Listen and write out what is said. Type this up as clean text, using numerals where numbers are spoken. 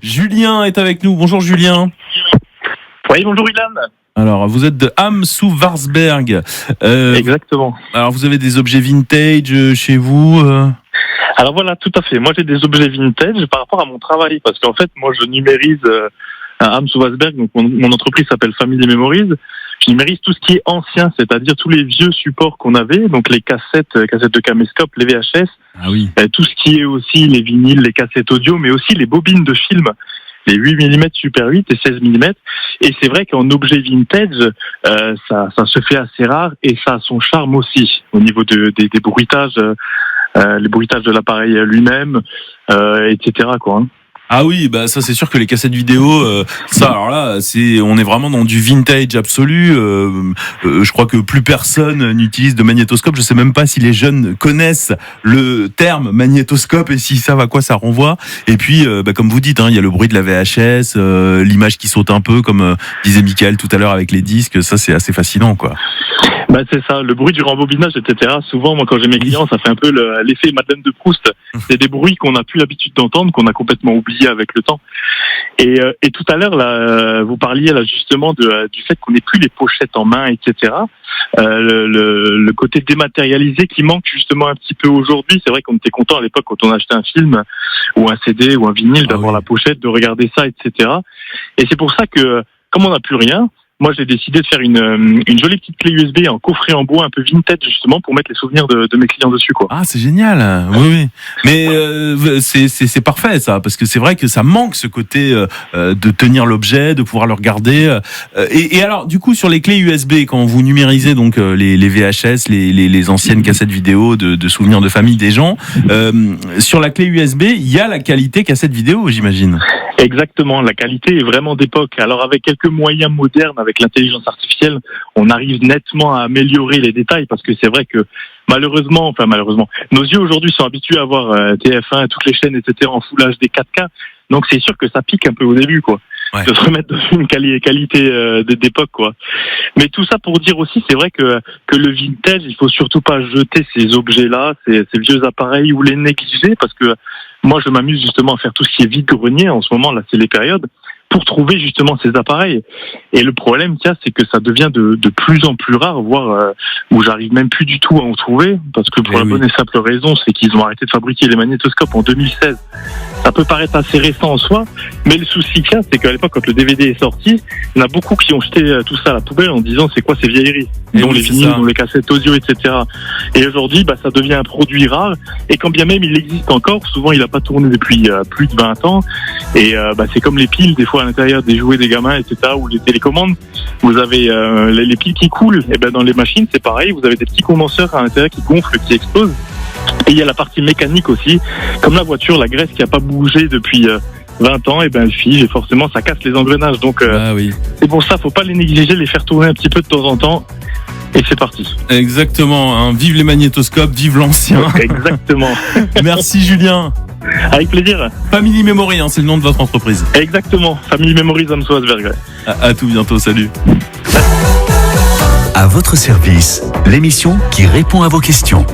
Julien est avec nous. Bonjour Julien. Oui, bonjour Ilan. Alors, vous êtes de Ham sous Warsberg. Exactement. Alors, vous avez des objets vintage chez vous Alors voilà, tout à fait. Moi, j'ai des objets vintage par rapport à mon travail, parce qu'en fait, moi, je numérise à Ham sous Warsberg, donc mon entreprise s'appelle Family Memories. Je numérise tout ce qui est ancien, c'est-à-dire tous les vieux supports qu'on avait, donc les cassettes de caméscope, les VHS, tout ce qui est aussi les vinyles, les cassettes audio, mais aussi les bobines de film, les 8 mm Super 8 et 16 mm. Et c'est vrai qu'en objet vintage, ça se fait assez rare et ça a son charme aussi au niveau des bruitages, les bruitages de l'appareil lui-même, etc. quoi. Hein. Ah oui, bah ça c'est sûr que les cassettes vidéo, ça alors là, on est vraiment dans du vintage absolu. Je crois que plus personne n'utilise de magnétoscope. Je sais même pas si les jeunes connaissent le terme magnétoscope et s'ils savent à quoi ça renvoie. Et puis, comme vous dites, il y a le bruit de la VHS, l'image qui saute un peu, comme disait Mickaël tout à l'heure avec les disques. Ça c'est assez fascinant, quoi. Bah c'est ça, le bruit du rembobinage, etc. Souvent, moi, quand j'ai mes clients, ça fait un peu l'effet Madeleine de Proust. C'est des bruits qu'on n'a plus l'habitude d'entendre, qu'on a complètement oublié avec le temps. Et tout à l'heure, là, vous parliez là justement du fait qu'on n'ait plus les pochettes en main, etc. Le côté dématérialisé qui manque justement un petit peu aujourd'hui. C'est vrai qu'on était content à l'époque quand on achetait un film ou un CD ou un vinyle d'avoir la pochette, de regarder ça, etc. Et c'est pour ça que, comme on n'a plus rien, moi, j'ai décidé de faire une jolie petite clé USB en coffret en bois un peu vintage, justement, pour mettre les souvenirs de mes clients dessus, quoi. Ah, c'est génial. Oui. Mais c'est parfait, ça, parce que c'est vrai que ça manque ce côté de tenir l'objet, de pouvoir le regarder. Et alors, du coup, sur les clés USB, quand vous numérisez donc les VHS, les anciennes cassettes vidéo de souvenirs de famille des gens, sur la clé USB, il y a la qualité cassette vidéo, j'imagine. Exactement, la qualité est vraiment d'époque. Alors avec quelques moyens modernes, avec l'intelligence artificielle, on arrive nettement à améliorer les détails parce que c'est vrai que malheureusement, nos yeux aujourd'hui sont habitués à voir TF1, toutes les chaînes, etc. en Full HD 4K. Donc c'est sûr que ça pique un peu au début, quoi. Ouais. De se remettre dans une qualité d'époque, quoi. Mais tout ça pour dire aussi, c'est vrai que le vintage, il faut surtout pas jeter ces objets-là, ces vieux appareils ou les négliger, parce que moi, je m'amuse justement à faire tout ce qui est vide-grenier. En ce moment, là, c'est les périodes, pour trouver justement ces appareils. Et le problème qu'il y a, c'est que ça devient de plus en plus rare, voire où j'arrive même plus du tout à en trouver, parce que pour la bonne et simple raison, c'est qu'ils ont arrêté de fabriquer les magnétoscopes en 2016. Ça peut paraître assez récent en soi, mais le souci qu'il y a, c'est qu'à l'époque, quand le DVD est sorti, il y en a beaucoup qui ont jeté tout ça à la poubelle en disant c'est quoi ces vieilleries, dont les vinyles, dont les cassettes audio, etc. Et aujourd'hui, ça devient un produit rare, et quand bien même il existe encore, souvent il n'a pas tourné depuis plus de 20 ans, et c'est comme les piles, des fois à l'intérieur des jouets des gamins, etc., ou les télécommandes, vous avez les piles qui coulent, et dans les machines c'est pareil, vous avez des petits condenseurs à l'intérieur qui gonflent, qui explosent. Et il y a la partie mécanique aussi, comme la voiture, la graisse qui n'a pas bougé depuis 20 ans, elle fige et forcément ça casse les engrenages. Donc c'est pour ça, faut pas les négliger, les faire tourner un petit peu de temps en temps. Et c'est parti. Exactement, hein. Vive les magnétoscopes, vive l'ancien. Exactement. Merci Julien. Avec plaisir. Family Memory, c'est le nom de votre entreprise. Exactement, Family Memories Ham sous Warsberg. À tout bientôt, salut. À votre service, l'émission qui répond à vos questions.